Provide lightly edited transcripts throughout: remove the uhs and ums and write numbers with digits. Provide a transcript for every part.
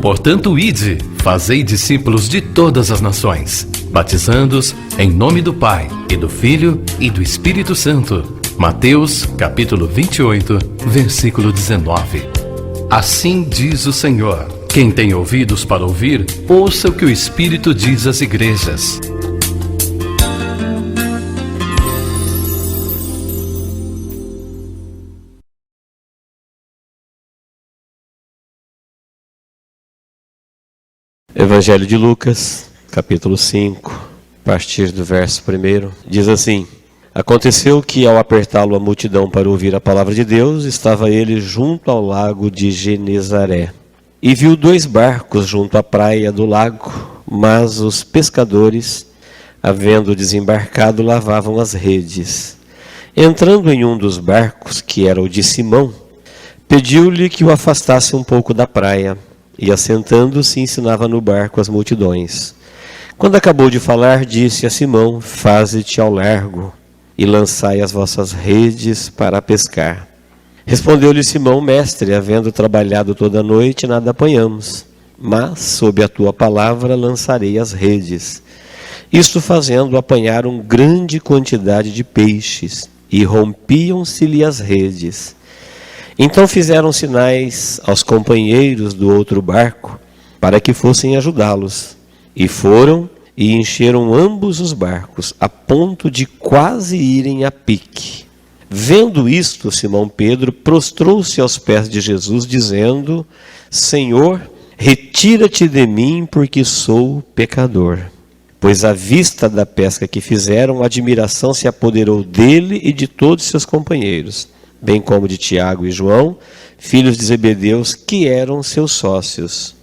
Portanto, ide, fazei discípulos de todas as nações, batizando-os em nome do Pai, e do Filho, e do Espírito Santo. Mateus, capítulo 28, versículo 19. Assim diz o Senhor: quem tem ouvidos para ouvir, ouça o que o Espírito diz às igrejas. Evangelho de Lucas, capítulo 5, a partir do verso 1, diz assim: aconteceu que, ao apertá-lo a multidão para ouvir a palavra de Deus, estava ele junto ao lago de Genezaré. E viu 2 barcos junto à praia do lago, mas os pescadores, havendo desembarcado, lavavam as redes. Entrando em um dos barcos, que era o de Simão, pediu-lhe que o afastasse um pouco da praia, e assentando-se ensinava no barco as multidões. Quando acabou de falar, disse a Simão: faze-te ao largo e lançai as vossas redes para pescar. Respondeu-lhe Simão: mestre, havendo trabalhado toda a noite, nada apanhamos, mas sob a tua palavra lançarei as redes. Isto fazendo, apanharam grande quantidade de peixes, e rompiam-se-lhe as redes. Então fizeram sinais aos companheiros do outro barco, para que fossem ajudá-los. E foram e encheram ambos os barcos, a ponto de quase irem a pique. Vendo isto, Simão Pedro prostrou-se aos pés de Jesus, dizendo: Senhor, retira-te de mim, porque sou pecador. Pois à vista da pesca que fizeram, a admiração se apoderou dele e de todos seus companheiros, bem como de Tiago e João, filhos de Zebedeus, que eram seus sócios.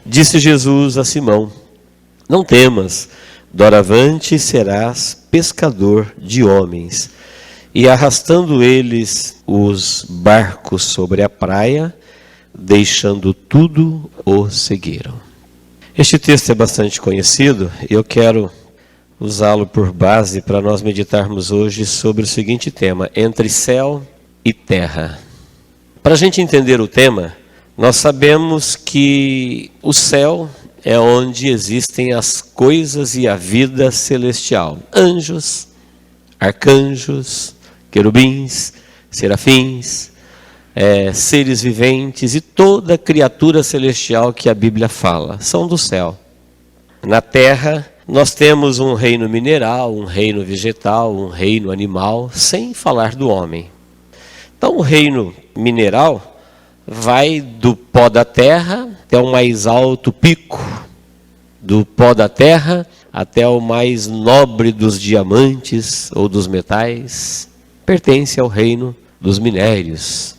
Disse Jesus a Simão: não temas, doravante serás pescador de homens. E arrastando eles os barcos sobre a praia, deixando tudo, o seguiram. Este texto é bastante conhecido e eu quero usá-lo por base para nós meditarmos hoje sobre o seguinte tema: entre céu e terra. Para a gente entender o tema, nós sabemos que o céu é onde existem as coisas e a vida celestial. Anjos, arcanjos, querubins, serafins, seres viventes e toda criatura celestial que a Bíblia fala, são do céu. Na terra, nós temos um reino mineral, um reino vegetal, um reino animal, sem falar do homem. Então, o reino mineral vai do pó da terra até o mais alto pico, do pó da terra até o mais nobre dos diamantes ou dos metais, pertence ao reino dos minérios.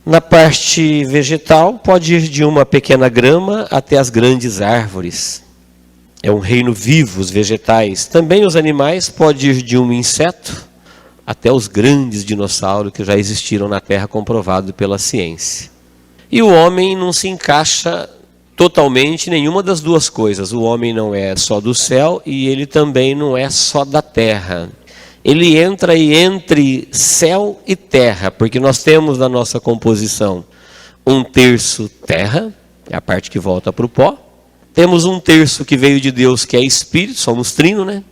Na parte vegetal, pode ir de uma pequena grama até as grandes árvores. É um reino vivo, os vegetais. Também os animais, pode ir de um inseto até os grandes dinossauros que já existiram na Terra, comprovado pela ciência. E o homem não se encaixa totalmente em nenhuma das duas coisas. O homem não é só do céu e ele também não é só da terra. Ele entra aí entre céu e terra, porque nós temos na nossa composição 1/3 terra, é a parte que volta para o pó. Temos 1/3 que veio de Deus, que é espírito, somos trino, né?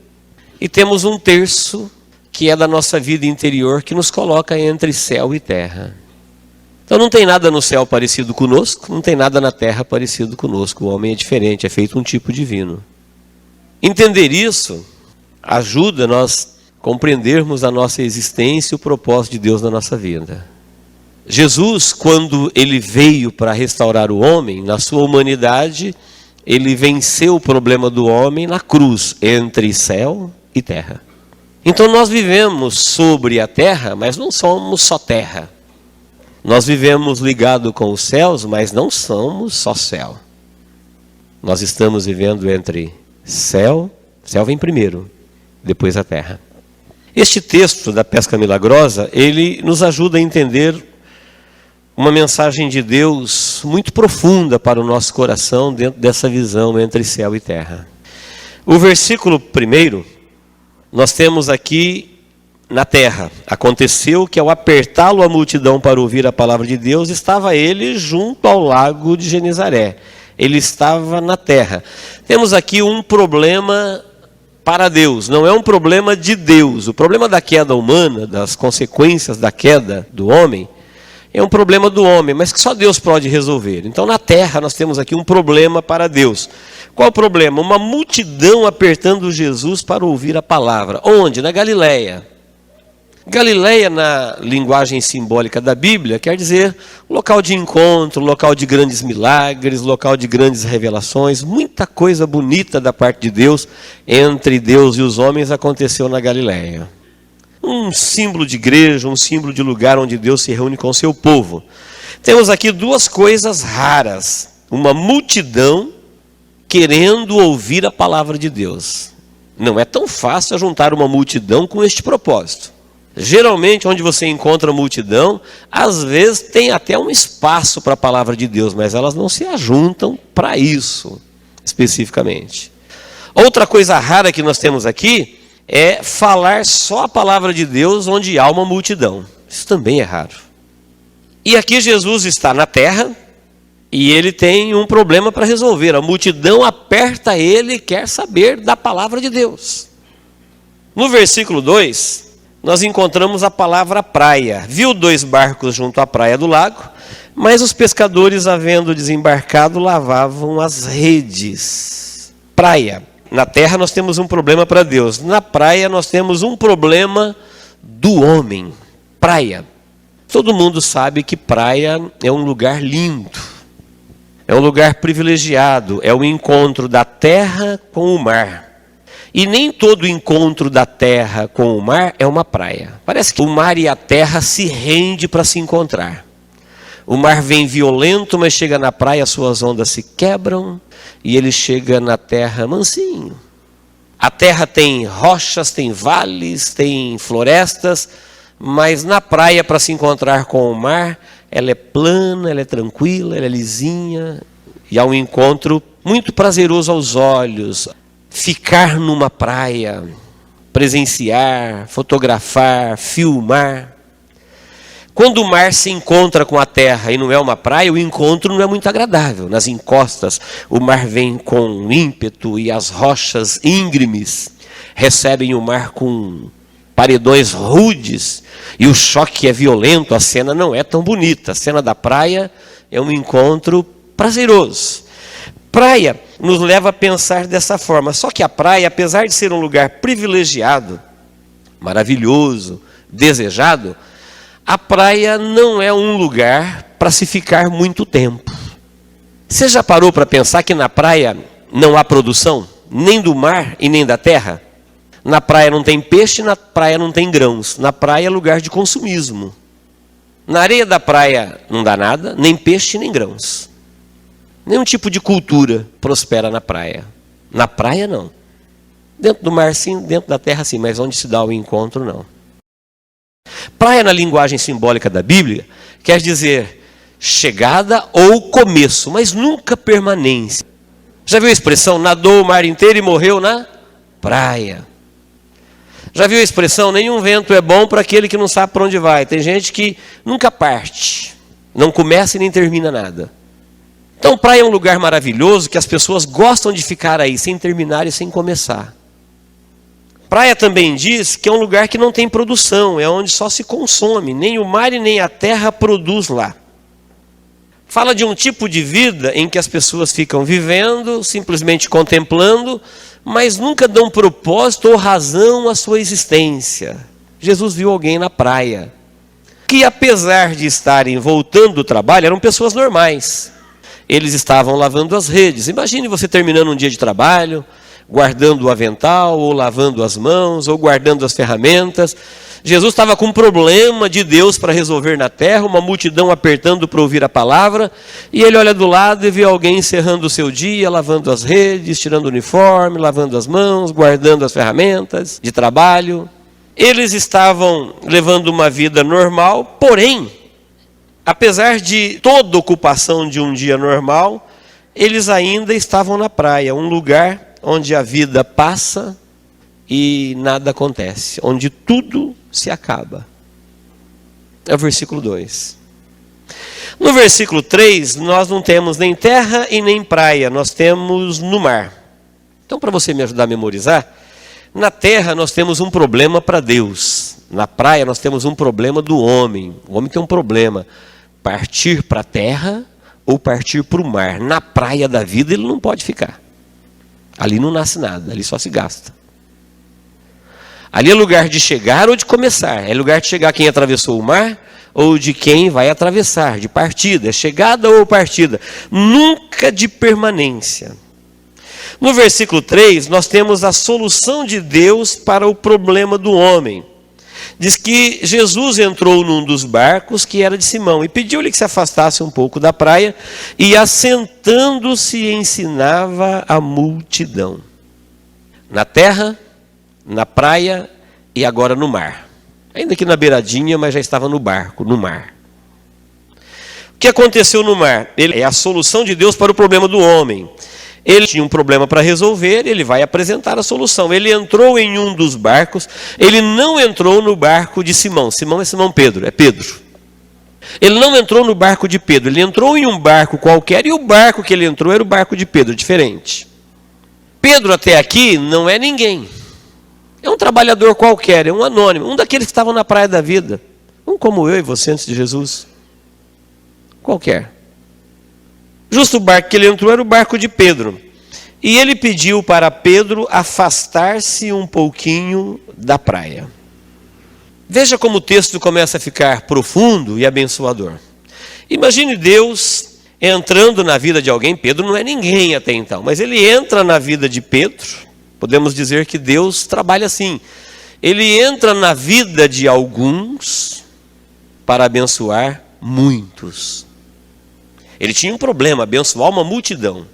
E temos 1/3 que é da nossa vida interior, que nos coloca entre céu e terra. Então não tem nada no céu parecido conosco, não tem nada na terra parecido conosco. O homem é diferente, é feito um tipo divino. Entender isso ajuda nós compreendermos a nossa existência e o propósito de Deus na nossa vida. Jesus, quando ele veio para restaurar o homem, na sua humanidade, ele venceu o problema do homem na cruz, entre céu e terra. Então nós vivemos sobre a terra, mas não somos só terra. Nós vivemos ligado com os céus, mas não somos só céu. Nós estamos vivendo entre céu vem primeiro, depois a terra. Este texto da pesca milagrosa, ele nos ajuda a entender uma mensagem de Deus muito profunda para o nosso coração dentro dessa visão entre céu e terra. O versículo 1, nós temos aqui na terra. Aconteceu que ao apertá-lo a multidão para ouvir a palavra de Deus, estava ele junto ao lago de Genezaré. Ele estava na terra. Temos aqui um problema para Deus, não é um problema de Deus. O problema da queda humana, das consequências da queda do homem, é um problema do homem, mas que só Deus pode resolver. Então na terra nós temos aqui um problema para Deus. Qual o problema? Uma multidão apertando Jesus para ouvir a palavra. Onde? Na Galileia. Galileia, na linguagem simbólica da Bíblia, quer dizer local de encontro, local de grandes milagres, local de grandes revelações. Muita coisa bonita da parte de Deus, entre Deus e os homens, aconteceu na Galileia. Um símbolo de igreja, um símbolo de lugar onde Deus se reúne com o seu povo. Temos aqui duas coisas raras. Uma multidão querendo ouvir a palavra de Deus. Não é tão fácil juntar uma multidão com este propósito. Geralmente, onde você encontra multidão, às vezes tem até um espaço para a palavra de Deus, mas elas não se ajuntam para isso, especificamente. Outra coisa rara que nós temos aqui é falar só a palavra de Deus onde há uma multidão. Isso também é raro. E aqui Jesus está na terra e ele tem um problema para resolver. A multidão aperta ele e quer saber da palavra de Deus. No versículo 2... nós encontramos a palavra praia. Viu 2 barcos junto à praia do lago, mas os pescadores, havendo desembarcado, lavavam as redes. Praia. Na terra nós temos um problema para Deus. Na praia nós temos um problema do homem. Praia. Todo mundo sabe que praia é um lugar lindo. É um lugar privilegiado. É o encontro da terra com o mar. E nem todo encontro da terra com o mar é uma praia. Parece que o mar e a terra se rendem para se encontrar. O mar vem violento, mas chega na praia, suas ondas se quebram e ele chega na terra mansinho. A terra tem rochas, tem vales, tem florestas, mas na praia, para se encontrar com o mar, ela é plana, ela é tranquila, ela é lisinha e há um encontro muito prazeroso aos olhos. Ficar numa praia, presenciar, fotografar, filmar. Quando o mar se encontra com a terra e não é uma praia, o encontro não é muito agradável. Nas encostas, o mar vem com ímpeto e as rochas íngremes recebem o mar com paredões rudes e o choque é violento, a cena não é tão bonita. A cena da praia é um encontro prazeroso. Praia nos leva a pensar dessa forma. Só que a praia, apesar de ser um lugar privilegiado, maravilhoso, desejado, a praia não é um lugar para se ficar muito tempo. Você já parou para pensar que na praia não há produção? Nem do mar e nem da terra? Na praia não tem peixe, na praia não tem grãos. Na praia é lugar de consumismo. Na areia da praia não dá nada, nem peixe nem grãos. Nenhum tipo de cultura prospera na praia. Na praia, não. Dentro do mar, sim. Dentro da terra, sim. Mas onde se dá o encontro, não. Praia, na linguagem simbólica da Bíblia, quer dizer chegada ou começo, mas nunca permanência. Já viu a expressão, nadou o mar inteiro e morreu na praia? Já viu a expressão, nenhum vento é bom para aquele que não sabe para onde vai? Tem gente que nunca parte, não começa e nem termina nada. Então, praia é um lugar maravilhoso que as pessoas gostam de ficar aí, sem terminar e sem começar. Praia também diz que é um lugar que não tem produção, é onde só se consome, nem o mar e nem a terra produz lá. Fala de um tipo de vida em que as pessoas ficam vivendo, simplesmente contemplando, mas nunca dão propósito ou razão à sua existência. Jesus viu alguém na praia, que apesar de estarem voltando do trabalho, eram pessoas normais. Eles estavam lavando as redes. Imagine você terminando um dia de trabalho, guardando o avental, ou lavando as mãos, ou guardando as ferramentas. Jesus estava com um problema de Deus para resolver na terra, uma multidão apertando para ouvir a palavra, e ele olha do lado e vê alguém encerrando o seu dia, lavando as redes, tirando o uniforme, lavando as mãos, guardando as ferramentas de trabalho. Eles estavam levando uma vida normal, porém, apesar de toda ocupação de um dia normal, eles ainda estavam na praia, um lugar onde a vida passa e nada acontece, onde tudo se acaba. É o versículo 2. No versículo 3, nós não temos nem terra e nem praia, nós temos no mar. Então, para você me ajudar a memorizar, na terra nós temos um problema para Deus. Na praia nós temos um problema do homem. O homem tem um problema: partir para a terra ou partir para o mar. Na praia da vida ele não pode ficar. Ali não nasce nada, ali só se gasta. Ali é lugar de chegar ou de começar. É lugar de chegar quem atravessou o mar ou de quem vai atravessar, de partida. É chegada ou partida. Nunca de permanência. No versículo 3, nós temos a solução de Deus para o problema do homem. Diz que Jesus entrou num dos barcos que era de Simão e pediu-lhe que se afastasse um pouco da praia e, assentando-se, ensinava a multidão. Na terra, na praia e agora no mar. Ainda que na beiradinha, mas já estava no barco, no mar. O que aconteceu no mar? Ele é a solução de Deus para o problema do homem. Ele tinha um problema para resolver, ele vai apresentar a solução. Ele entrou em um dos barcos, ele não entrou no barco de Simão. Simão é Simão Pedro, é Pedro. Ele não entrou no barco de Pedro, ele entrou em um barco qualquer e o barco que ele entrou era o barco de Pedro, diferente. Pedro até aqui não é ninguém. É um trabalhador qualquer, é um anônimo, um daqueles que estavam na praia da vida. Um como eu e você antes de Jesus. Qualquer. Justo o barco que ele entrou era o barco de Pedro. E ele pediu para Pedro afastar-se um pouquinho da praia. Veja como o texto começa a ficar profundo e abençoador. Imagine Deus entrando na vida de alguém. Pedro não é ninguém até então, mas ele entra na vida de Pedro. Podemos dizer que Deus trabalha assim. Ele entra na vida de alguns para abençoar muitos. Ele tinha um problema, abençoar uma multidão.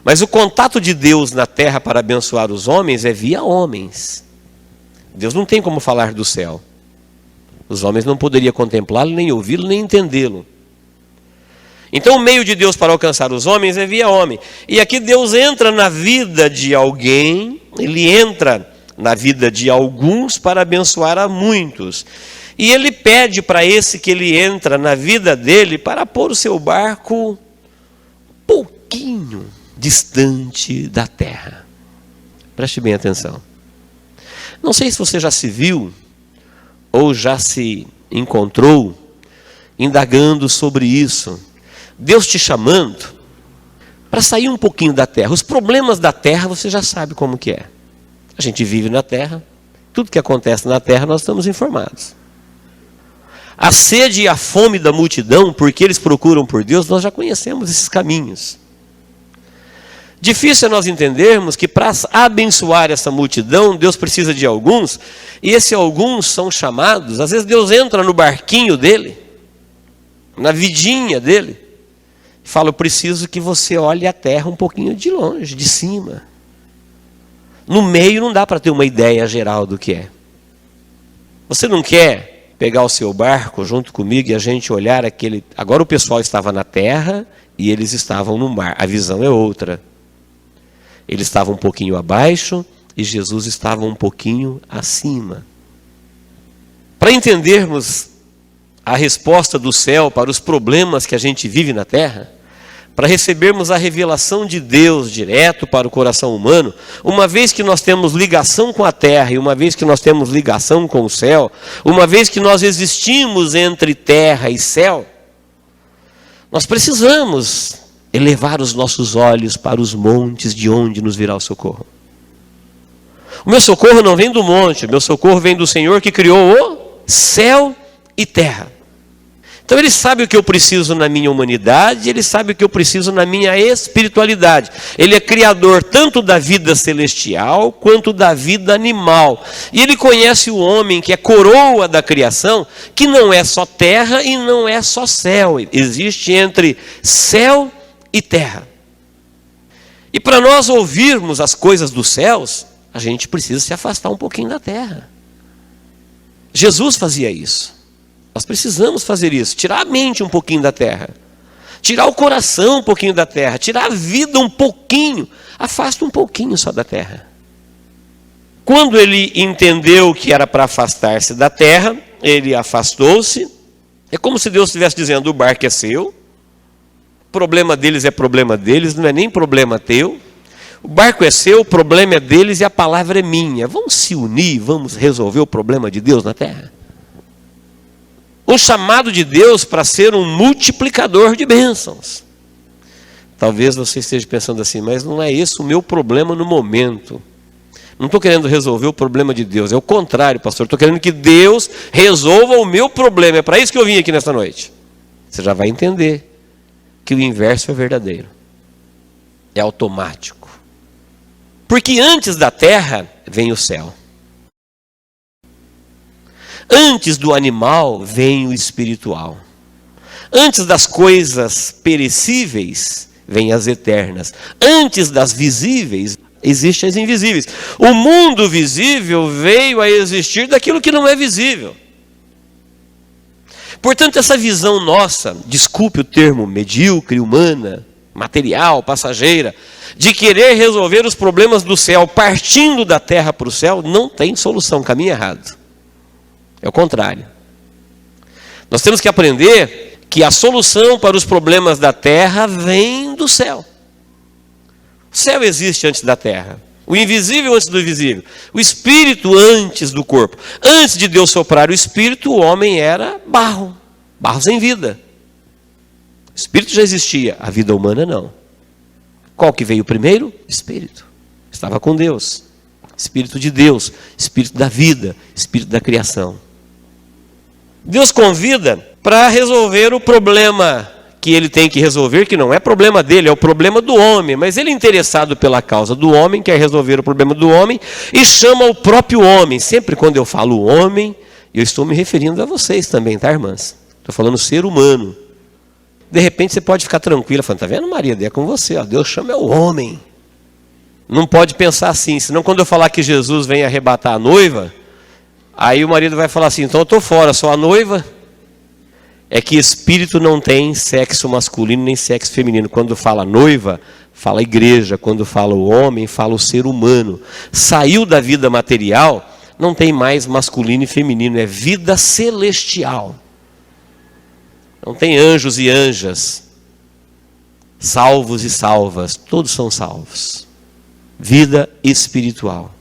Mas o contato de Deus na terra para abençoar os homens é via homens. Deus não tem como falar do céu. Os homens não poderiam contemplá-lo, nem ouvi-lo, nem entendê-lo. Então o meio de Deus para alcançar os homens é via homem. E aqui Deus entra na vida de alguém, ele entra na vida de alguns para abençoar a muitos. E ele pede para esse que ele entra na vida dele para pôr o seu barco um pouquinho distante da terra. Preste bem atenção. Não sei se você já se viu ou já se encontrou indagando sobre isso. Deus te chamando para sair um pouquinho da terra. Os problemas da terra você já sabe como que é. A gente vive na terra, tudo que acontece na terra nós estamos informados. A sede e a fome da multidão, porque eles procuram por Deus, nós já conhecemos esses caminhos. Difícil é nós entendermos que para abençoar essa multidão, Deus precisa de alguns, e esses alguns são chamados, às vezes Deus entra no barquinho dele, na vidinha dele, e fala: eu preciso que você olhe a terra um pouquinho de longe, de cima. No meio não dá para ter uma ideia geral do que é. Você não quer pegar o seu barco junto comigo e a gente olhar aquele... Agora o pessoal estava na terra e eles estavam no mar. A visão é outra. Eles estavam um pouquinho abaixo e Jesus estava um pouquinho acima. Para entendermos a resposta do céu para os problemas que a gente vive na terra, para recebermos a revelação de Deus direto para o coração humano, uma vez que nós temos ligação com a terra e uma vez que nós temos ligação com o céu, uma vez que nós existimos entre terra e céu, nós precisamos elevar os nossos olhos para os montes de onde nos virá o socorro. O meu socorro não vem do monte, o meu socorro vem do Senhor que criou o céu e terra. Então ele sabe o que eu preciso na minha humanidade, ele sabe o que eu preciso na minha espiritualidade. Ele é criador tanto da vida celestial quanto da vida animal. E ele conhece o homem que é coroa da criação, que não é só terra e não é só céu. Existe entre céu e terra. E para nós ouvirmos as coisas dos céus, a gente precisa se afastar um pouquinho da terra. Jesus fazia isso. Nós precisamos fazer isso, tirar a mente um pouquinho da terra, tirar o coração um pouquinho da terra, tirar a vida um pouquinho, afasta um pouquinho só da terra. Quando ele entendeu que era para afastar-se da terra, ele afastou-se. É como se Deus estivesse dizendo: o barco é seu, o problema deles é problema deles, não é nem problema teu. O barco é seu, o problema é deles e a palavra é minha. Vamos se unir, vamos resolver o problema de Deus na terra. O chamado de Deus para ser um multiplicador de bênçãos. Talvez você esteja pensando assim: mas não é esse o meu problema no momento. Não estou querendo resolver o problema de Deus, é o contrário, pastor. Estou querendo que Deus resolva o meu problema. É para isso que eu vim aqui nesta noite. Você já vai entender que o inverso é verdadeiro. É automático. Porque antes da terra vem o céu. Antes do animal vem o espiritual. Antes das coisas perecíveis vem as eternas. Antes das visíveis existem as invisíveis. O mundo visível veio a existir daquilo que não é visível. Portanto, essa visão nossa, desculpe o termo medíocre, humana, material, passageira, de querer resolver os problemas do céu partindo da terra para o céu, não tem solução, caminho errado. É o contrário. Nós temos que aprender que a solução para os problemas da terra vem do céu. O céu existe antes da terra. O invisível antes do visível. O espírito antes do corpo. Antes de Deus soprar o espírito, o homem era barro. Barro sem vida. O espírito já existia, a vida humana não. Qual que veio primeiro? Espírito. Estava com Deus. Espírito de Deus, espírito da vida, espírito da criação. Deus convida para resolver o problema que ele tem que resolver, que não é problema dele, é o problema do homem. Mas ele é interessado pela causa do homem, quer resolver o problema do homem e chama o próprio homem. Sempre quando eu falo homem, eu estou me referindo a vocês também, tá, irmãs? Estou falando ser humano. De repente você pode ficar tranquila, falando: tá vendo, Maria? É com você, ó. Deus chama o homem. Não pode pensar assim, senão quando eu falar que Jesus vem arrebatar a noiva, aí o marido vai falar assim: então eu estou fora, sou a noiva. É que espírito não tem sexo masculino nem sexo feminino. Quando fala noiva, fala igreja. Quando fala o homem, fala o ser humano. Saiu da vida material, não tem mais masculino e feminino, é vida celestial. Não tem anjos e anjas, salvos e salvas, todos são salvos. Vida espiritual.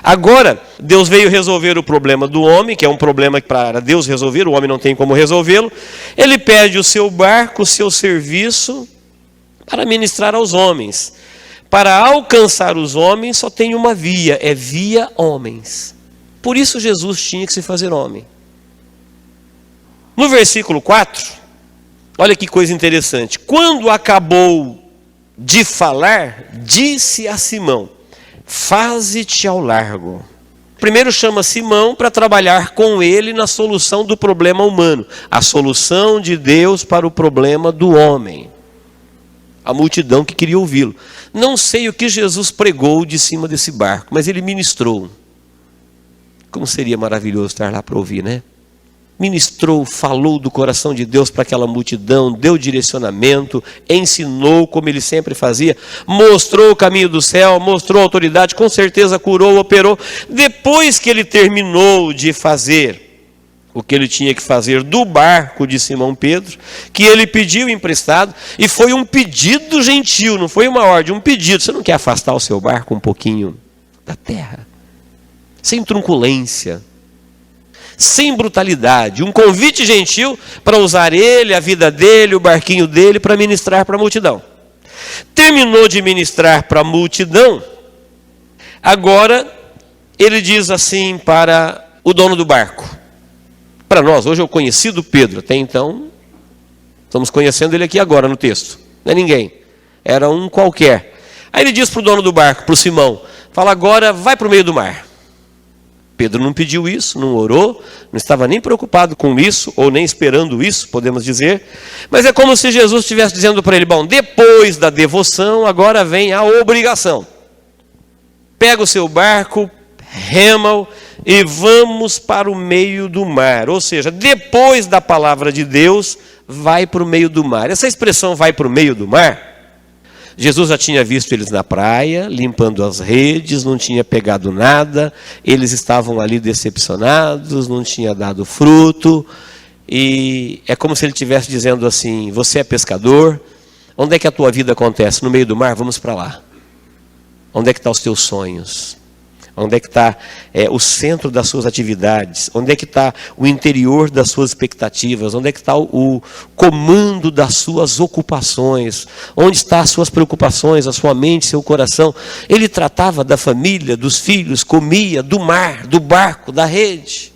Agora, Deus veio resolver o problema do homem, que é um problema que para Deus resolver, o homem não tem como resolvê-lo. Ele pede o seu barco, o seu serviço, para ministrar aos homens. Para alcançar os homens, só tem uma via, é via homens. Por isso Jesus tinha que se fazer homem. No versículo 4, olha que coisa interessante. Quando acabou de falar, disse a Simão: faze-te ao largo. Primeiro chama Simão para trabalhar com ele na solução do problema humano. A solução de Deus para o problema do homem. A multidão que queria ouvi-lo. Não sei o que Jesus pregou de cima desse barco, mas ele ministrou. Como seria maravilhoso estar lá para ouvir, né? Ministrou, falou do coração de Deus para aquela multidão, deu direcionamento, ensinou como ele sempre fazia, mostrou o caminho do céu, mostrou a autoridade, com certeza curou, operou. Depois que ele terminou de fazer o que ele tinha que fazer do barco de Simão Pedro, que ele pediu emprestado, e foi um pedido gentil, não foi uma ordem, um pedido. Você não quer afastar o seu barco um pouquinho da terra? Sem truculência, sem brutalidade, um convite gentil para usar ele, a vida dele, o barquinho dele, para ministrar para a multidão. Terminou de ministrar para a multidão, agora ele diz assim para o dono do barco. Para nós, hoje é o conhecido Pedro, até então, estamos conhecendo ele aqui agora no texto, não é ninguém, era um qualquer. Aí ele diz para o dono do barco, para o Simão, fala: agora vai para o meio do mar. Pedro não pediu isso, não orou, não estava nem preocupado com isso, ou nem esperando isso, podemos dizer. Mas é como se Jesus estivesse dizendo para ele: bom, depois da devoção, agora vem a obrigação. Pega o seu barco, rema-o e vamos para o meio do mar. Ou seja, depois da palavra de Deus, vai para o meio do mar. Essa expressão vai para o meio do mar Jesus já tinha visto eles na praia, limpando as redes, não tinha pegado nada, eles estavam ali decepcionados, não tinha dado fruto, e é como se ele estivesse dizendo assim: você é pescador, onde é que a tua vida acontece? No meio do mar? Vamos para lá. Onde é que estão os teus sonhos? Onde é que está o centro das suas atividades? Onde é que está o interior das suas expectativas? Onde é que está o comando das suas ocupações? Onde estão as suas preocupações, a sua mente, seu coração? Ele tratava da família, dos filhos, comia, do mar, do barco, da rede.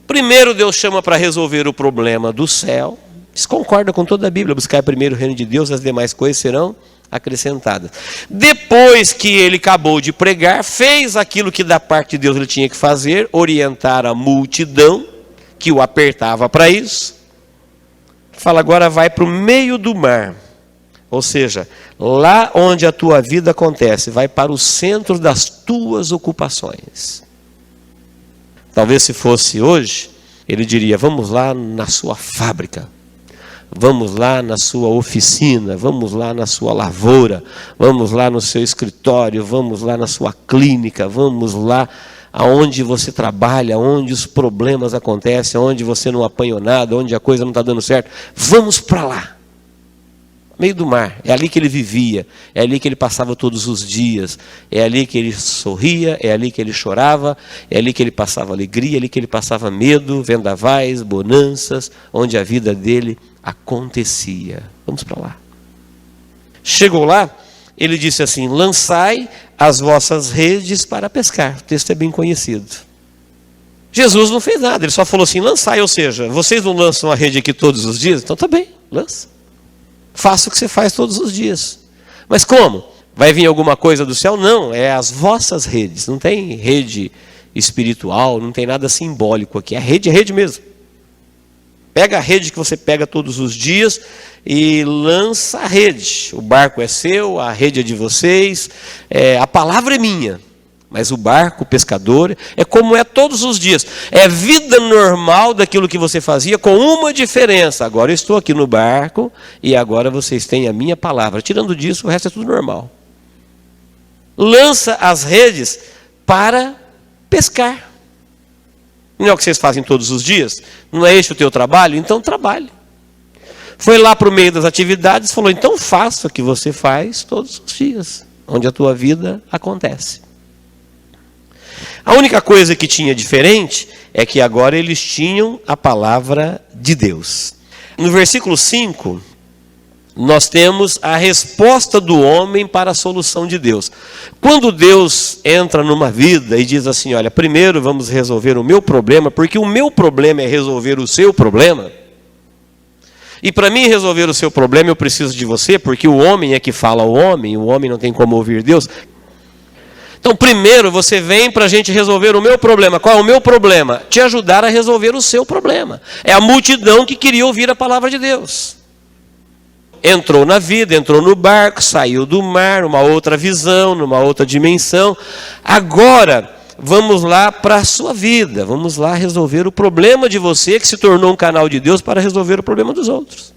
Primeiro Deus chama para resolver o problema do céu. Isso concorda com toda a Bíblia: buscar primeiro o reino de Deus, as demais coisas serão acrescentadas. Depois que ele acabou de pregar, fez aquilo que da parte de Deus ele tinha que fazer, orientar a multidão que o apertava para isso. Fala: agora vai para o meio do mar, ou seja, lá onde a tua vida acontece, vai para o centro das tuas ocupações. Talvez se fosse hoje, ele diria: vamos lá na sua fábrica, vamos lá na sua oficina, vamos lá na sua lavoura, vamos lá no seu escritório, vamos lá na sua clínica, vamos lá aonde você trabalha, onde os problemas acontecem, onde você não apanhou nada, onde a coisa não está dando certo. Vamos para lá. Meio do mar, é ali que ele vivia, é ali que ele passava todos os dias, é ali que ele sorria, é ali que ele chorava, é ali que ele passava alegria, é ali que ele passava medo, vendavais, bonanças, onde a vida dele acontecia. Vamos para lá. Chegou lá, ele disse assim: lançai as vossas redes para pescar. O texto é bem conhecido. Jesus não fez nada, ele só falou assim: lançai, ou seja, vocês não lançam a rede aqui todos os dias? Então tá bem, lança. Faça o que você faz todos os dias. Mas como? Vai vir alguma coisa do céu? Não, é as vossas redes. Não tem rede espiritual, não tem nada simbólico aqui. É rede mesmo. Pega a rede que você pega todos os dias e lança a rede. O barco é seu, a rede é de vocês, a palavra é minha. Mas o barco, o pescador, é como é todos os dias. É vida normal daquilo que você fazia, com uma diferença: agora eu estou aqui no barco e agora vocês têm a minha palavra. Tirando disso, o resto é tudo normal. Lança as redes para pescar. Não é o que vocês fazem todos os dias? Não é esse o teu trabalho? Então trabalhe. Foi lá para o meio das atividades e falou: então faça o que você faz todos os dias, onde a tua vida acontece. A única coisa que tinha diferente é que agora eles tinham a palavra de Deus. No versículo 5, nós temos a resposta do homem para a solução de Deus. Quando Deus entra numa vida e diz assim: olha, primeiro vamos resolver o meu problema, porque o meu problema é resolver o seu problema. E para mim resolver o seu problema eu preciso de você, porque o homem é que fala ao homem, o homem não tem como ouvir Deus. Então primeiro você vem para a gente resolver o meu problema. Qual é o meu problema? Te ajudar a resolver o seu problema. É a multidão que queria ouvir a palavra de Deus. Entrou na vida, entrou no barco, saiu do mar, uma outra visão, numa outra dimensão. Agora, vamos lá para a sua vida, vamos lá resolver o problema de você, que se tornou um canal de Deus para resolver o problema dos outros.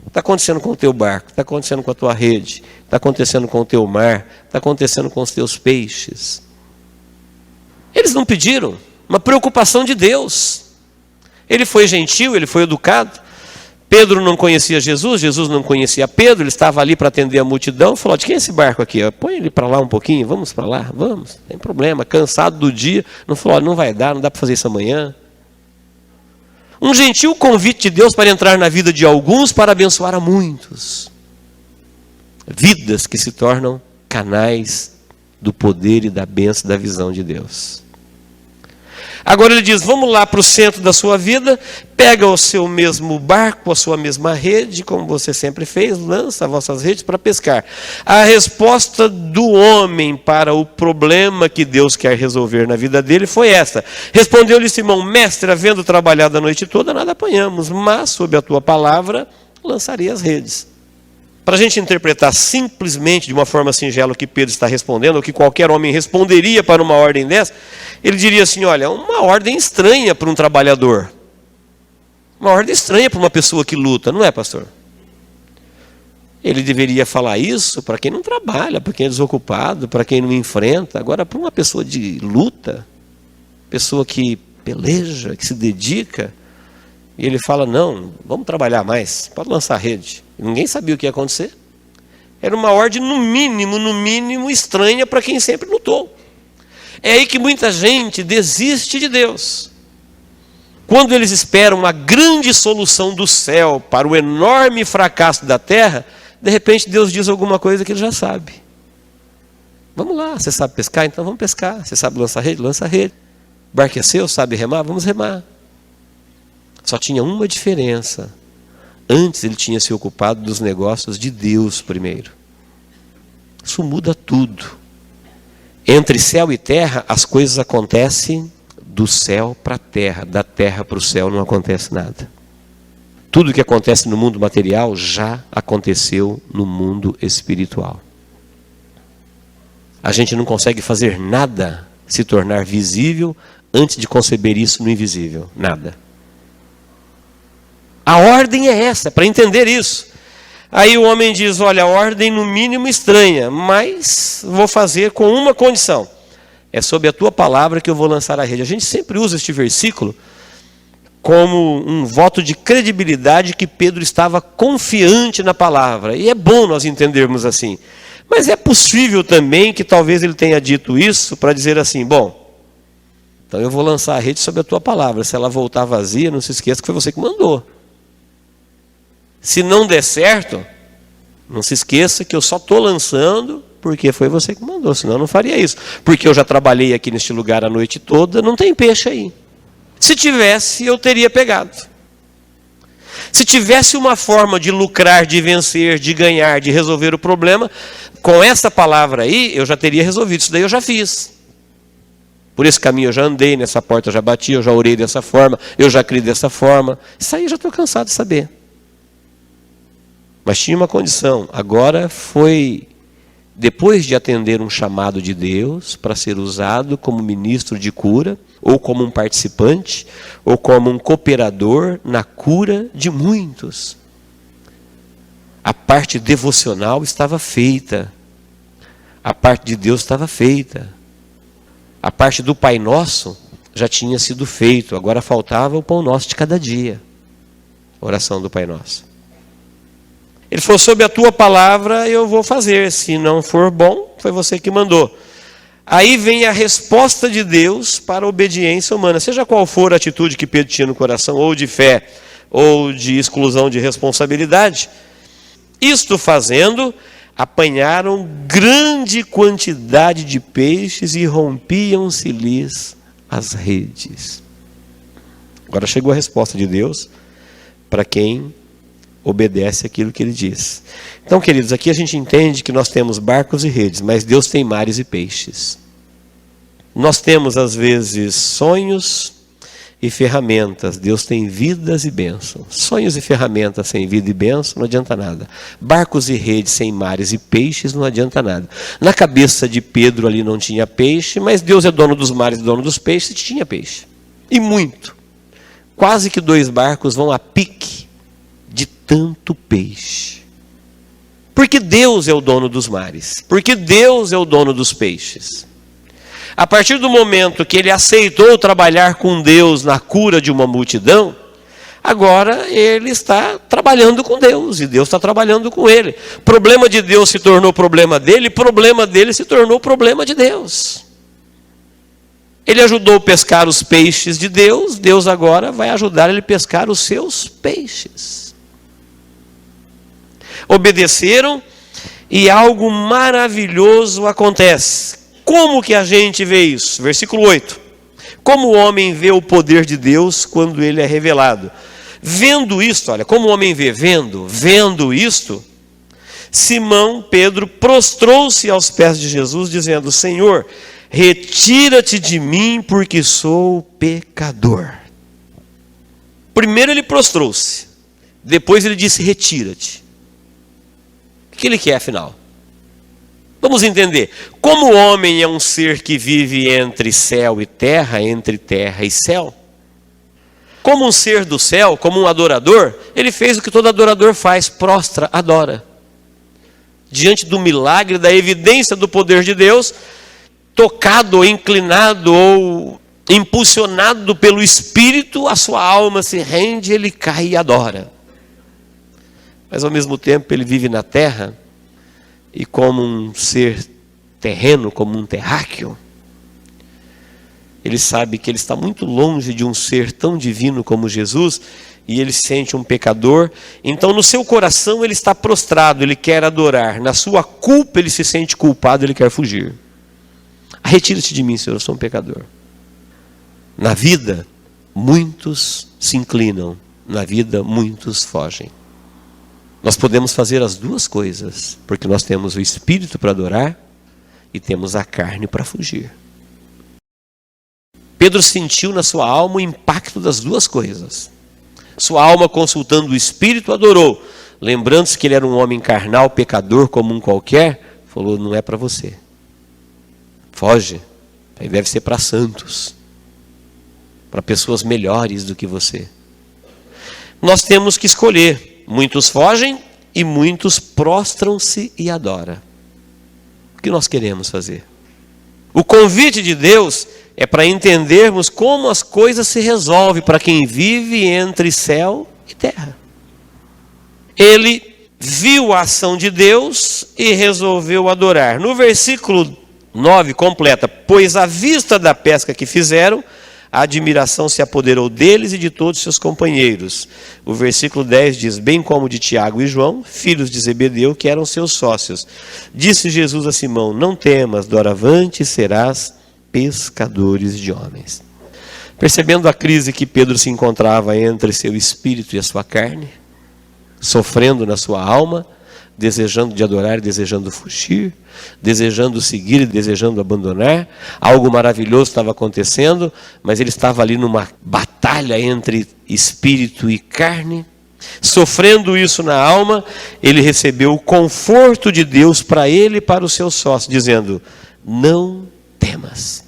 Está acontecendo com o teu barco, está acontecendo com a tua rede, está acontecendo com o teu mar, está acontecendo com os teus peixes. Eles não pediram, uma preocupação de Deus. Ele foi gentil, ele foi educado. Pedro não conhecia Jesus, Jesus não conhecia Pedro, ele estava ali para atender a multidão, falou: de quem é esse barco aqui? Põe ele para lá um pouquinho, vamos para lá, vamos, não tem problema, cansado do dia, não falou: não vai dar, não dá para fazer isso amanhã. Um gentil convite de Deus para entrar na vida de alguns para abençoar a muitos. Vidas que se tornam canais do poder e da bênção da visão de Deus. Agora ele diz: vamos lá para o centro da sua vida, pega o seu mesmo barco, a sua mesma rede, como você sempre fez, lança as vossas redes para pescar. A resposta do homem para o problema que Deus quer resolver na vida dele foi essa. Respondeu-lhe Simão: mestre, havendo trabalhado a noite toda, nada apanhamos, mas sob a tua palavra lançarei as redes. Para a gente interpretar simplesmente, de uma forma singela, o que Pedro está respondendo, o que qualquer homem responderia para uma ordem dessa, ele diria assim: olha, uma ordem estranha para um trabalhador. Uma ordem estranha para uma pessoa que luta, não é, pastor? Ele deveria falar isso para quem não trabalha, para quem é desocupado, para quem não enfrenta. Agora, para uma pessoa de luta, pessoa que peleja, que se dedica, e ele fala, não, vamos trabalhar mais, pode lançar a rede. E ninguém sabia o que ia acontecer. Era uma ordem, no mínimo, estranha para quem sempre lutou. É aí que muita gente desiste de Deus. Quando eles esperam uma grande solução do céu para o enorme fracasso da terra, de repente Deus diz alguma coisa que ele já sabe. Vamos lá, você sabe pescar? Então vamos pescar. Você sabe lançar rede? Lança a rede. O barco é seu, sabe remar? Vamos remar. Só tinha uma diferença. Antes ele tinha se ocupado dos negócios de Deus primeiro. Isso muda tudo. Entre céu e terra, as coisas acontecem do céu para a terra, da terra para o céu não acontece nada. Tudo que acontece no mundo material já aconteceu no mundo espiritual. A gente não consegue fazer nada se tornar visível antes de conceber isso no invisível. Nada. A ordem é essa, para entender isso. Aí o homem diz, olha, a ordem no mínimo estranha, mas vou fazer com uma condição. É sob a tua palavra que eu vou lançar a rede. A gente sempre usa este versículo como um voto de credibilidade que Pedro estava confiante na palavra. E é bom nós entendermos assim. Mas é possível também que talvez ele tenha dito isso para dizer assim, bom, então eu vou lançar a rede sob a tua palavra. Se ela voltar vazia, não se esqueça que foi você que mandou. Se não der certo, não se esqueça que eu só estou lançando porque foi você que mandou, senão eu não faria isso. Porque eu já trabalhei aqui neste lugar a noite toda, não tem peixe aí. Se tivesse, eu teria pegado. Se tivesse uma forma de lucrar, de vencer, de ganhar, de resolver o problema, com essa palavra aí, eu já teria resolvido. Isso daí eu já fiz. Por esse caminho eu já andei, nessa porta eu já bati, eu já orei dessa forma, eu já criei dessa forma. Isso aí eu já estou cansado de saber. Mas tinha uma condição. Agora foi, depois de atender um chamado de Deus, para ser usado como ministro de cura, ou como um participante, ou como um cooperador na cura de muitos. A parte devocional estava feita. A parte de Deus estava feita. A parte do Pai Nosso já tinha sido feito. Agora faltava o pão nosso de cada dia. Oração do Pai Nosso. Ele falou, sob a tua palavra eu vou fazer. Se não for bom, foi você que mandou. Aí vem a resposta de Deus para a obediência humana. Seja qual for a atitude que Pedro tinha no coração, ou de fé, ou de exclusão de responsabilidade. Isto fazendo, apanharam grande quantidade de peixes e rompiam-se-lhes as redes. Agora chegou a resposta de Deus para quem obedece aquilo que ele diz. Então, queridos, aqui a gente entende que nós temos barcos e redes, mas Deus tem mares e peixes. Nós temos, às vezes, sonhos e ferramentas. Deus tem vidas e bênçãos. Sonhos e ferramentas sem vida e bênção não adianta nada. Barcos e redes sem mares e peixes não adianta nada. Na cabeça de Pedro ali não tinha peixe, mas Deus é dono dos mares e dono dos peixes, e tinha peixe. E muito. Quase que 2 barcos vão a pique de tanto peixe. Porque Deus é o dono dos mares. Porque Deus é o dono dos peixes. A partir do momento que ele aceitou trabalhar com Deus na cura de uma multidão, agora ele está trabalhando com Deus e Deus está trabalhando com ele. Problema de Deus se tornou problema dele se tornou problema de Deus. Ele ajudou a pescar os peixes de Deus, Deus agora vai ajudar ele a pescar os seus peixes. Obedeceram e algo maravilhoso acontece. Como que a gente vê isso? Versículo 8. Como o homem vê o poder de Deus quando ele é revelado? Vendo isto, olha, como o homem vê? Vendo isto, Simão Pedro prostrou-se aos pés de Jesus, dizendo, Senhor, retira-te de mim, porque sou pecador. Primeiro ele prostrou-se, depois ele disse, retira-te. O que ele quer, afinal? Vamos entender. Como o homem é um ser que vive entre céu e terra, entre terra e céu, como um ser do céu, como um adorador, ele fez o que todo adorador faz, prostra, adora. diante do milagre, da evidência do poder de Deus, tocado ou inclinado ou impulsionado pelo Espírito, a sua alma se rende, ele cai e adora. Mas ao mesmo tempo ele vive na terra e como um ser terreno, como um terráqueo, ele sabe que ele está muito longe de um ser tão divino como Jesus e ele se sente um pecador. Então no seu coração ele está prostrado, ele quer adorar. Na sua culpa ele se sente culpado, ele quer fugir. Retira-te de mim, Senhor, eu sou um pecador. Na vida, muitos se inclinam. Na vida, muitos fogem. Nós podemos fazer as duas coisas, porque nós temos o Espírito para adorar e temos a carne para fugir. Pedro sentiu na sua alma o impacto das duas coisas. Sua alma, consultando o Espírito, adorou. Lembrando-se que ele era um homem carnal, pecador, como um qualquer, falou, não é para você. Foge. Aí deve ser para santos. Para pessoas melhores do que você. Nós temos que escolher. Muitos fogem e muitos prostram-se e adoram. O que nós queremos fazer? O convite de Deus é para entendermos como as coisas se resolvem para quem vive entre céu e terra. Ele viu a ação de Deus e resolveu adorar. No versículo 9 completa, pois à vista da pesca que fizeram, a admiração se apoderou deles e de todos seus companheiros. O versículo 10 diz, bem como de Tiago e João, filhos de Zebedeu, que eram seus sócios. Disse Jesus a Simão, não temas, doravante serás pescadores de homens. Percebendo a crise que Pedro se encontrava entre seu espírito e a sua carne, sofrendo na sua alma, desejando de adorar, desejando fugir, desejando seguir e desejando abandonar. Algo maravilhoso estava acontecendo, mas ele estava ali numa batalha entre espírito e carne. Sofrendo isso na alma, ele recebeu o conforto de Deus para ele e para os seus sócios, dizendo, não temas.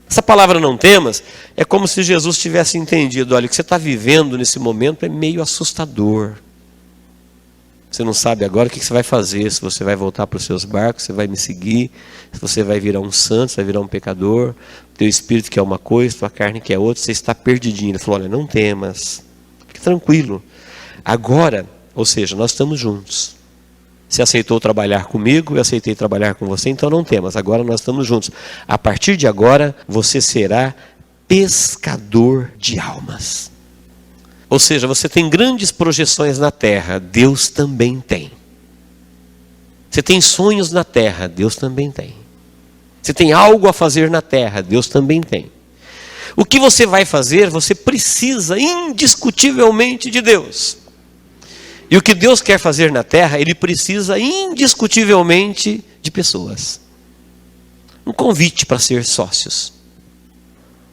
Essa palavra não temas é como se Jesus tivesse entendido, olha, o que você está vivendo nesse momento é meio assustador. Você não sabe agora o que você vai fazer, se você vai voltar para os seus barcos, se vai me seguir, se você vai virar um santo, se vai virar um pecador, teu espírito quer uma coisa, tua carne quer outra, você está perdidinho. Ele falou, olha, não temas, fique tranquilo. Agora, ou seja, nós estamos juntos. Você aceitou trabalhar comigo, eu aceitei trabalhar com você, então não temas, agora nós estamos juntos. A partir de agora, você será pescador de almas. Ou seja, você tem grandes projeções na terra, Deus também tem. Você tem sonhos na terra, Deus também tem. Você tem algo a fazer na terra, Deus também tem. O que você vai fazer, você precisa indiscutivelmente de Deus. E o que Deus quer fazer na terra, Ele precisa indiscutivelmente de pessoas. Um convite para ser sócios.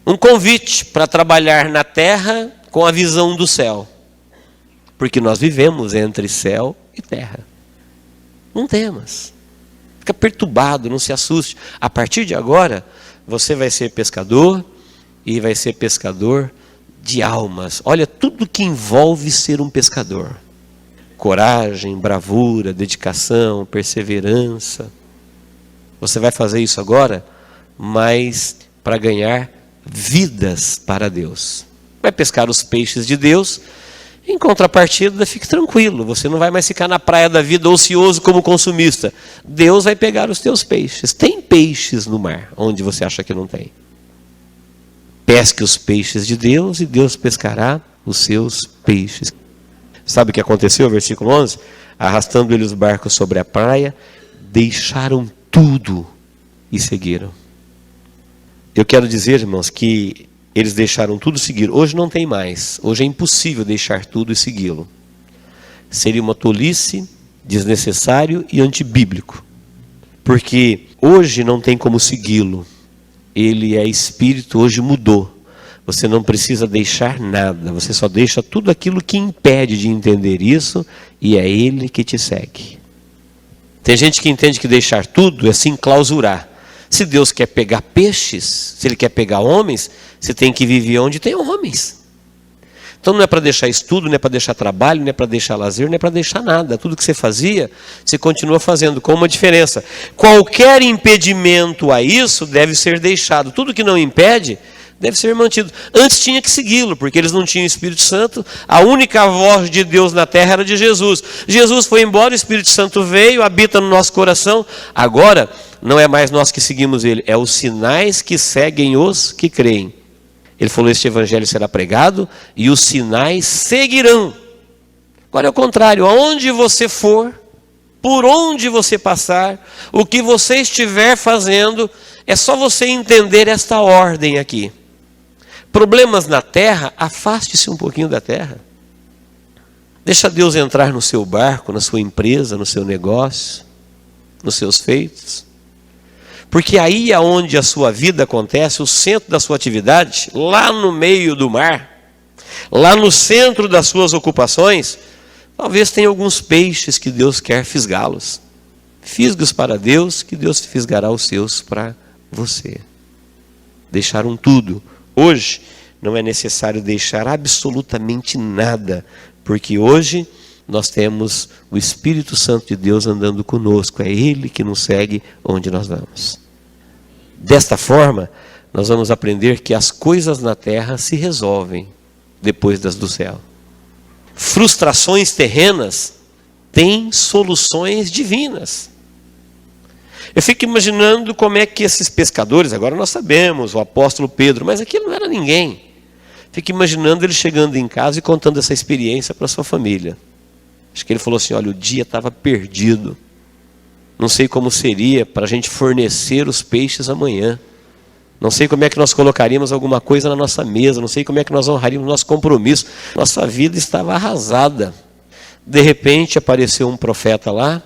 Um convite para trabalhar na terra com a visão do céu. Porque nós vivemos entre céu e terra. Não temas. Fica perturbado, não se assuste. A partir de agora, você vai ser pescador e vai ser pescador de almas. Olha, tudo que envolve ser um pescador. Coragem, bravura, dedicação, perseverança. Você vai fazer isso agora, mas para ganhar vidas para Deus. Vai pescar os peixes de Deus, em contrapartida, fique tranquilo, você não vai mais ficar na praia da vida ocioso como consumista. Deus vai pegar os teus peixes. Tem peixes no mar, onde você acha que não tem. Pesque os peixes de Deus e Deus pescará os seus peixes. Sabe o que aconteceu, versículo 11? Arrastando eles os barcos sobre a praia, deixaram tudo e seguiram. Eu quero dizer, irmãos, que eles deixaram tudo e seguiram. Hoje não tem mais. Hoje é impossível deixar tudo e segui-lo. Seria uma tolice, desnecessário e antibíblico. Porque hoje não tem como segui-lo. Ele é espírito, hoje mudou. Você não precisa deixar nada. Você só deixa tudo aquilo que impede de entender isso e é Ele que te segue. Tem gente que entende que deixar tudo é se enclausurar. Se Deus quer pegar peixes, se Ele quer pegar homens, você tem que viver onde tem homens. Então não é para deixar estudo, não é para deixar trabalho, não é para deixar lazer, não é para deixar nada. Tudo que você fazia, você continua fazendo, com uma diferença. Qualquer impedimento a isso deve ser deixado. Tudo que não impede deve ser mantido. Antes tinha que segui-lo, porque eles não tinham Espírito Santo. A única voz de Deus na terra era de Jesus. Jesus foi embora, o Espírito Santo veio, habita no nosso coração. Agora, não é mais nós que seguimos ele, é os sinais que seguem os que creem. Ele falou, este evangelho será pregado e os sinais seguirão. Agora é o contrário, aonde você for, por onde você passar, o que você estiver fazendo, é só você entender esta ordem aqui. Problemas na terra, afaste-se um pouquinho da terra. Deixa Deus entrar no seu barco, na sua empresa, no seu negócio, nos seus feitos. Porque aí é onde a sua vida acontece, o centro da sua atividade, lá no meio do mar, lá no centro das suas ocupações, talvez tenha alguns peixes que Deus quer fisgá-los. Fisga-os para Deus, que Deus fisgará os seus para você. Deixaram tudo. Hoje não é necessário deixar absolutamente nada, porque hoje nós temos o Espírito Santo de Deus andando conosco. É Ele que nos segue onde nós vamos. Desta forma, nós vamos aprender que as coisas na terra se resolvem depois das do céu. Frustrações terrenas têm soluções divinas. Eu fico imaginando como é que esses pescadores, agora nós sabemos, o apóstolo Pedro, mas aquilo não era ninguém. Fico imaginando ele chegando em casa e contando essa experiência para sua família. Acho que ele falou assim, olha, o dia estava perdido. Não sei como seria para a gente fornecer os peixes amanhã. Não sei como é que nós colocaríamos alguma coisa na nossa mesa. Não sei como é que nós honraríamos o nosso compromisso. Nossa vida estava arrasada. De repente apareceu um profeta lá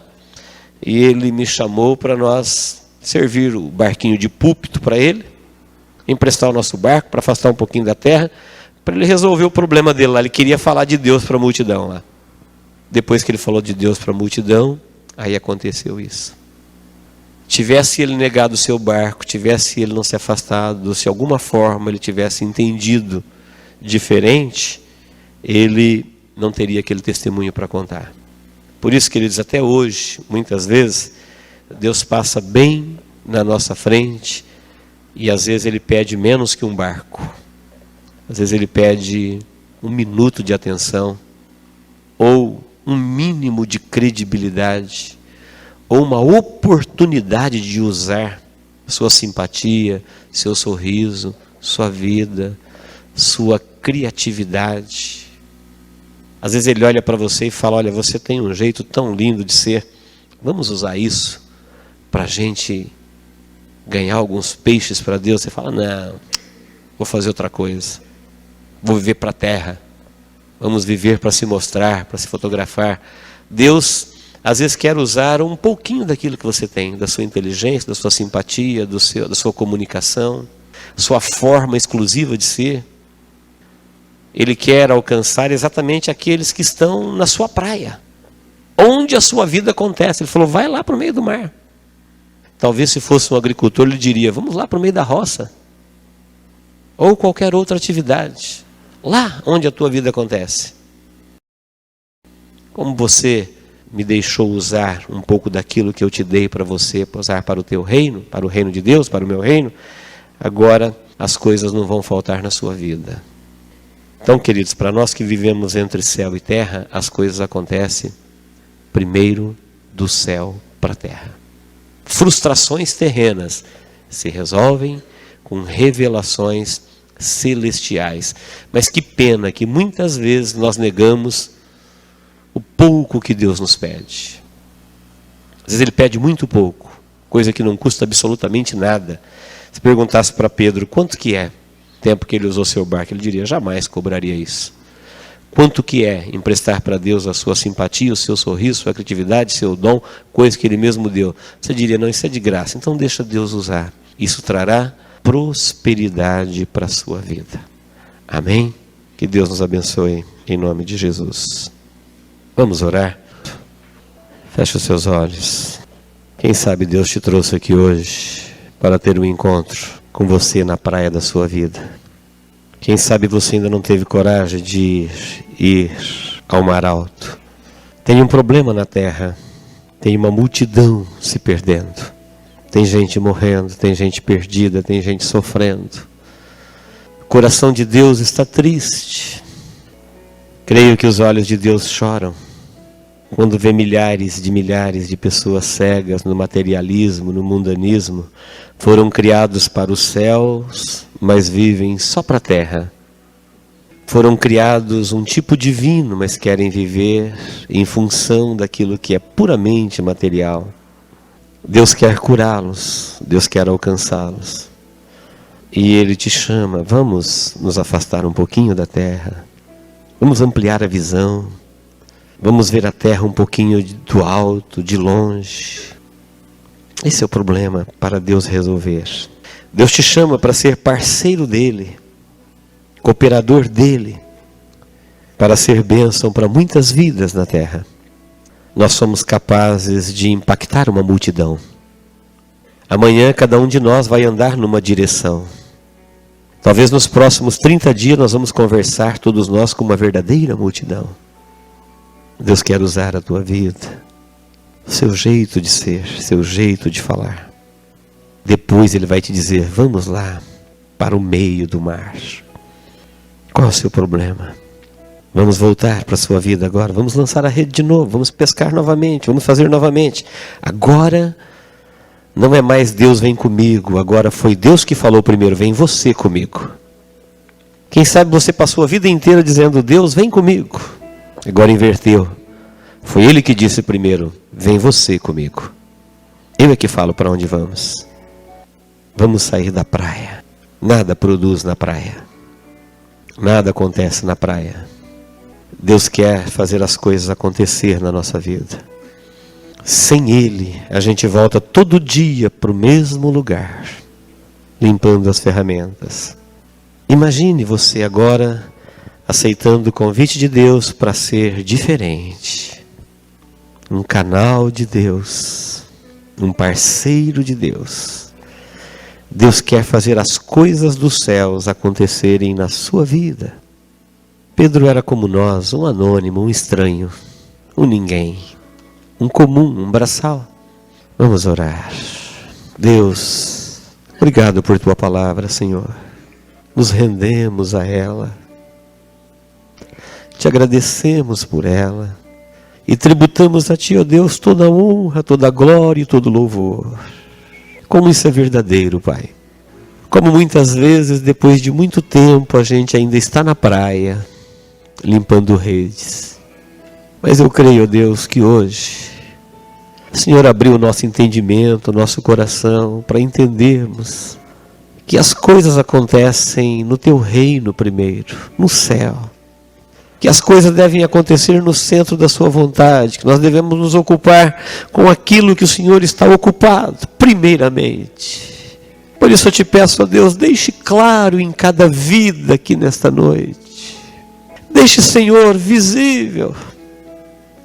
e ele me chamou para nós servir o barquinho de púlpito para ele, emprestar o nosso barco para afastar um pouquinho da terra, para ele resolver o problema dele lá. Ele queria falar de Deus para a multidão lá. Depois que ele falou de Deus para a multidão, aí aconteceu isso. Tivesse ele negado o seu barco, tivesse ele não se afastado, se de alguma forma ele tivesse entendido diferente, ele não teria aquele testemunho para contar. Por isso, queridos, até hoje, muitas vezes, Deus passa bem na nossa frente e às vezes Ele pede menos que um barco. Às vezes Ele pede um minuto de atenção, ou um mínimo de credibilidade, ou uma oportunidade de usar sua simpatia, seu sorriso, sua vida, sua criatividade. Às vezes ele olha para você e fala, olha, você tem um jeito tão lindo de ser, vamos usar isso para a gente ganhar alguns peixes para Deus. Você fala, não, vou fazer outra coisa, vou viver para a terra, vamos viver para se mostrar, para se fotografar. Deus às vezes quer usar um pouquinho daquilo que você tem, da sua inteligência, da sua simpatia, da sua comunicação, sua forma exclusiva de ser. Ele quer alcançar exatamente aqueles que estão na sua praia, onde a sua vida acontece. Ele falou, vai lá para o meio do mar. Talvez se fosse um agricultor, ele diria, vamos lá para o meio da roça. Ou qualquer outra atividade. Lá onde a tua vida acontece. Como você me deixou usar um pouco daquilo que eu te dei para você, usar para o teu reino, para o reino de Deus, para o meu reino, agora as coisas não vão faltar na sua vida. Então, queridos, para nós que vivemos entre céu e terra, as coisas acontecem primeiro do céu para a terra. Frustrações terrenas se resolvem com revelações celestiais. Mas que pena que muitas vezes nós negamos o pouco que Deus nos pede. Às vezes Ele pede muito pouco, coisa que não custa absolutamente nada. Se perguntasse para Pedro, quanto que é o tempo que ele usou seu barco, ele diria, jamais cobraria isso. Quanto que é emprestar para Deus a sua simpatia, o seu sorriso, sua criatividade, seu dom, coisa que Ele mesmo deu? Você diria, não, isso é de graça, então deixa Deus usar. Isso trará prosperidade para a sua vida. Amém? Que Deus nos abençoe em nome de Jesus. Vamos orar? Feche os seus olhos. Quem sabe Deus te trouxe aqui hoje para ter um encontro com você na praia da sua vida. Quem sabe você ainda não teve coragem de ir ao mar alto. Tem um problema na terra. Tem uma multidão se perdendo. Tem gente morrendo, tem gente perdida, tem gente sofrendo. O coração de Deus está triste. Creio que os olhos de Deus choram quando vê milhares de pessoas cegas no materialismo, no mundanismo, foram criados para os céus, mas vivem só para a terra. Foram criados um tipo divino, mas querem viver em função daquilo que é puramente material. Deus quer curá-los, Deus quer alcançá-los. E Ele te chama, vamos nos afastar um pouquinho da terra, vamos ampliar a visão, vamos ver a terra um pouquinho do alto, de longe. Esse é o problema para Deus resolver. Deus te chama para ser parceiro dEle, cooperador dEle, para ser bênção para muitas vidas na terra. Nós somos capazes de impactar uma multidão. Amanhã cada um de nós vai andar numa direção. Talvez nos próximos 30 dias nós vamos conversar todos nós com uma verdadeira multidão. Deus quer usar a tua vida, seu jeito de ser, seu jeito de falar. Depois Ele vai te dizer, vamos lá para o meio do mar. Qual é o seu problema? Vamos voltar para a sua vida agora, vamos lançar a rede de novo, vamos pescar novamente, vamos fazer novamente. Agora não é mais Deus vem comigo, agora foi Deus que falou primeiro, vem você comigo. Quem sabe você passou a vida inteira dizendo, Deus vem comigo. Agora inverteu. Foi Ele que disse primeiro, vem você comigo. Eu é que falo para onde vamos. Vamos sair da praia. Nada produz na praia. Nada acontece na praia. Deus quer fazer as coisas acontecer na nossa vida. Sem Ele, a gente volta todo dia para o mesmo lugar, limpando as ferramentas. Imagine você agora aceitando o convite de Deus para ser diferente. Um canal de Deus, um parceiro de Deus. Deus quer fazer as coisas dos céus acontecerem na sua vida. Pedro era como nós, um anônimo, um estranho, um ninguém, um comum, um braçal. Vamos orar. Deus, obrigado por tua palavra, Senhor. Nos rendemos a ela. Te agradecemos por ela. E tributamos a Ti, ó Deus, toda a honra, toda a glória e todo o louvor. Como isso é verdadeiro, Pai. Como muitas vezes, depois de muito tempo, a gente ainda está na praia, limpando redes. Mas eu creio, ó Deus, que hoje o Senhor abriu o nosso entendimento, o nosso coração, para entendermos que as coisas acontecem no Teu reino primeiro, no céu. Que as coisas devem acontecer no centro da sua vontade, que nós devemos nos ocupar com aquilo que o Senhor está ocupado, primeiramente. Por isso eu te peço, ó Deus, deixe claro em cada vida aqui nesta noite. Deixe, Senhor, visível,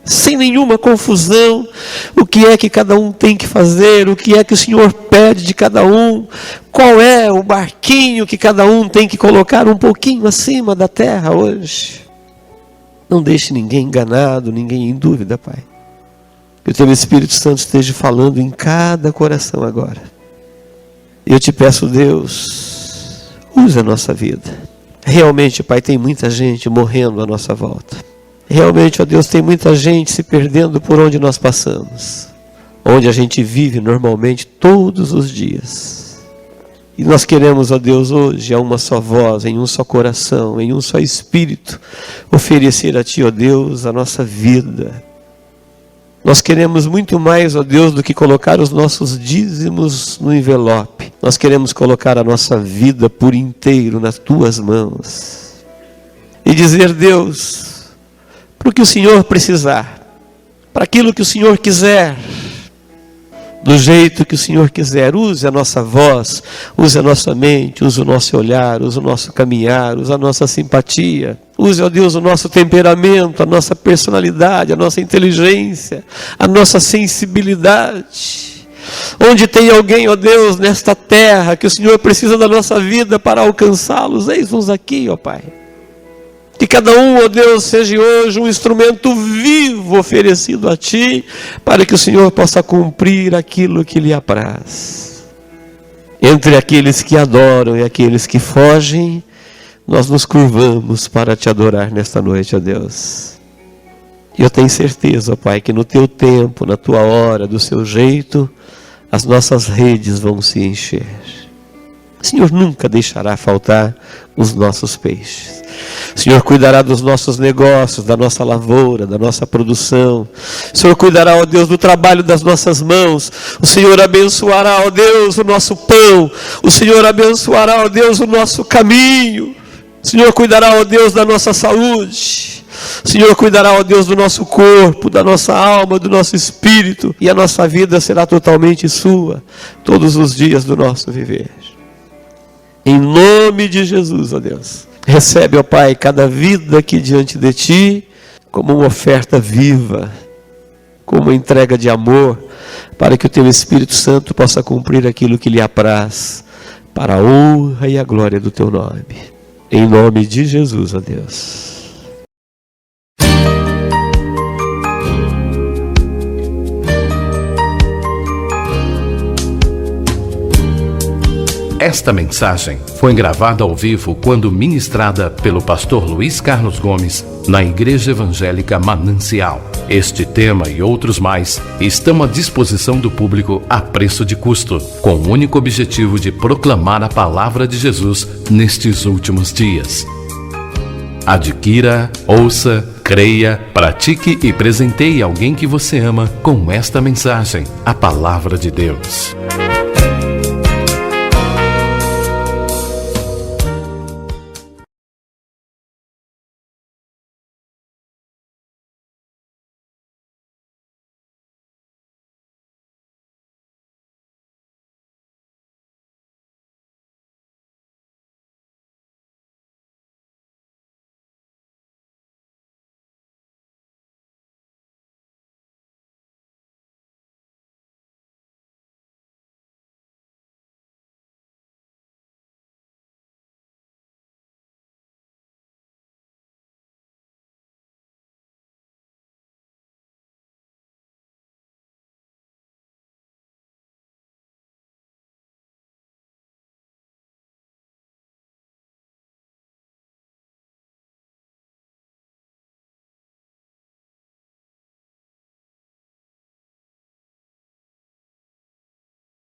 sem nenhuma confusão, o que é que cada um tem que fazer, o que é que o Senhor pede de cada um, qual é o barquinho que cada um tem que colocar um pouquinho acima da terra hoje. Não deixe ninguém enganado, ninguém em dúvida, Pai. Que o Teu Espírito Santo esteja falando em cada coração agora. Eu te peço, Deus, use a nossa vida. Realmente, Pai, tem muita gente morrendo à nossa volta. Realmente, ó Deus, tem muita gente se perdendo por onde nós passamos. Onde a gente vive normalmente todos os dias. E nós queremos, ó Deus, hoje, a uma só voz, em um só coração, em um só espírito, oferecer a Ti, ó Deus, a nossa vida. Nós queremos muito mais, ó Deus, do que colocar os nossos dízimos no envelope. Nós queremos colocar a nossa vida por inteiro nas Tuas mãos. E dizer, Deus, para o que o Senhor precisar, para aquilo que o Senhor quiser, do jeito que o Senhor quiser, use a nossa voz, use a nossa mente, use o nosso olhar, use o nosso caminhar, use a nossa simpatia, use, ó Deus, o nosso temperamento, a nossa personalidade, a nossa inteligência, a nossa sensibilidade. Onde tem alguém, ó Deus, nesta terra, que o Senhor precisa da nossa vida para alcançá-los, eis-nos aqui, ó Pai. Que cada um, ó Deus, seja hoje um instrumento vivo oferecido a Ti, para que o Senhor possa cumprir aquilo que lhe apraz. Entre aqueles que adoram e aqueles que fogem, nós nos curvamos para Te adorar nesta noite, ó Deus. E eu tenho certeza, ó Pai, que no Teu tempo, na Tua hora, do Seu jeito, as nossas redes vão se encher. O Senhor nunca deixará faltar os nossos peixes. O Senhor cuidará dos nossos negócios, da nossa lavoura, da nossa produção. O Senhor cuidará, ó Deus, do trabalho das nossas mãos. O Senhor abençoará, ó Deus, o nosso pão. O Senhor abençoará, ó Deus, o nosso caminho. O Senhor cuidará, ó Deus, da nossa saúde. O Senhor cuidará, ó Deus, do nosso corpo, da nossa alma, do nosso espírito. E a nossa vida será totalmente sua, todos os dias do nosso viver. Em nome de Jesus, ó Deus. Recebe, ó Pai, cada vida aqui diante de Ti, como uma oferta viva, como uma entrega de amor, para que o Teu Espírito Santo possa cumprir aquilo que lhe apraz, para a honra e a glória do Teu nome. Em nome de Jesus, ó Deus. Esta mensagem foi gravada ao vivo quando ministrada pelo pastor Luiz Carlos Gomes na Igreja Evangélica Manancial. Este tema e outros mais estão à disposição do público a preço de custo, com o único objetivo de proclamar a palavra de Jesus nestes últimos dias. Adquira, ouça, creia, pratique e presenteie alguém que você ama com esta mensagem, a palavra de Deus.